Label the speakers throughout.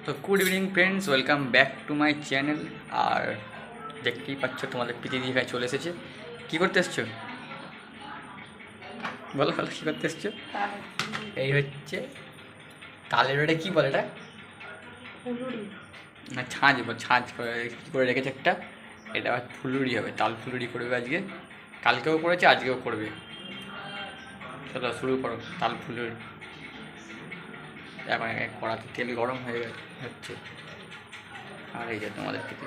Speaker 1: তো good evening friends, welcome back to my channel. আর দেখতেই পাচ্ছ তোমাদের প্রীতি এখানে চলে এসেছে। কী করতে এসছো? বলো বলো, কী করতে এসছো? এই হচ্ছে তালের ওটা কী বলে, এটা না ছাঁচ, ছাঁচ করে কী করে রেখেছে একটা। এটা আবার ফুলুরি হবে, তাল ফুলুরি করবে আজকে। কালকেও করেছে, আজকেও করবে। চলো শুরু করো তাল ফুলুরি। এখন কড়াতে তেল গরম হয়ে হচ্ছে। আর এই যে তোমাদের প্রীতি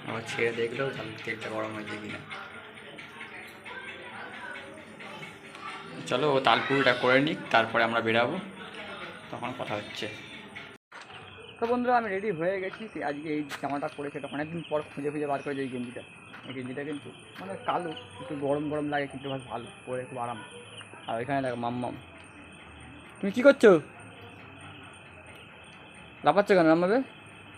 Speaker 1: আবার ছেড়ে দেখলেও তেলটা গরম হয়েছে কিনা। চলো ও তালপুরিটা করে নিক, তারপরে আমরা বেরাবো, তখন কথা হচ্ছে। তো বন্ধুরা, আমি রেডি হয়ে গেছি। আজকে এই জামাটা পরেছে, এটা অনেকদিন পর খুঁজে খুঁজে বার করেছে। এই গেঞ্জিটা কিন্তু মানে কালো, একটু গরম গরম লাগে, কিন্তু বেশ ভালো, পরে খুব আরাম। আর ওইখানে দেখো মাম্মাম, তুমি কী করছো? লাফাচ্ছ কেন মাম্মাবে?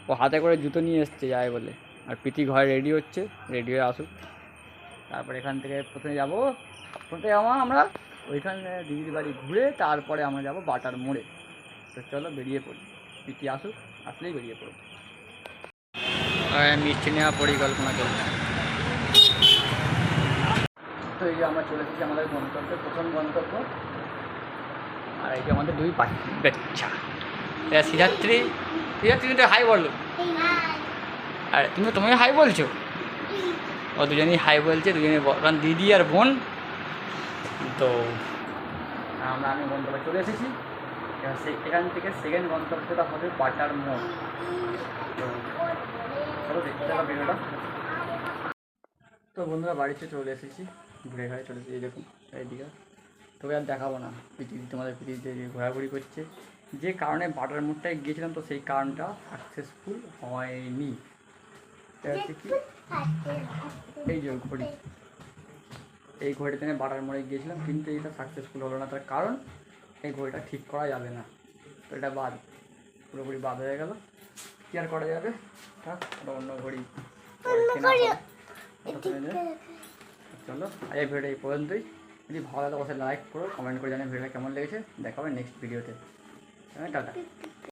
Speaker 1: ও হাতে করে জুতো নিয়ে এসছে যায় বলে। আর প্রীতি ঘরে রেডি হচ্ছে, রেডি হয়ে আসুক। তারপরে এখান থেকে প্রথমে যাবো আমরা ওইখানে দিদির বাড়ি ঘুরে, তারপরে আমরা যাবো বাটার মোড়ে। তো চলো বেরিয়ে পড়ি, প্রীতি আসুক, আসলেই বেরিয়ে পড়ব। মিষ্টি নেওয়া পরিকল্পনা চলছে। তো এই যে আমরা চলে এসেছি আমাদের গন্তব্যে, প্রথম গন্তব্য। আর এই যে আমাদের দুই বাচ্চা, সিদ্ধার্থী কিন্তু হাই বলো। আর তুমি হাই বলছো? ও দুজনেই হাই বলছে, দুজনে দিদি আর বোন। তো আমি গন্তব্যে চলে এসেছি। এখান থেকে সেকেন্ড গন্তব্যটা হবে বাটার মোড়। তো চলো দেখতে থাকা ভিডিওটা। তো বন্ধুরা, বাড়িতে চলে এসেছি, ঘুরে ঘুরে চলে এসেছি। দেখুন এইদিকে তোকে আর দেখাবো না। তোমাদের পৃথিবীতে যে ঘোরাঘুরি করছে, যে কারণে বাটার মোড়টায় গিয়েছিলাম, তো সেই কারণটা সাকসেসফুল হয়নি। হচ্ছে কি, এই যে ঘড়ি, এই ঘড়িতে আমি বাটার মোড়ে গিয়েছিলাম, কিন্তু এটা সাকসেসফুল হলো না। তার কারণ এই ঘড়িটা ঠিক করা যাবে না। তো এটা বাদ, পুরোপুরি বাদ হয়ে গেল। কি আর করা যাবে, অন্য ঘড়ি কেনা হবে। চলো আজ এই ভিডিওটা এই পর্যন্তই। যদি ভালো লাগে অবশ্যই লাইক করো, কমেন্ট করে জানিয়ে ভিডিওটা কেমন লেগেছে। দেখা হবে নেক্সট ভিডিওতে। টাটা।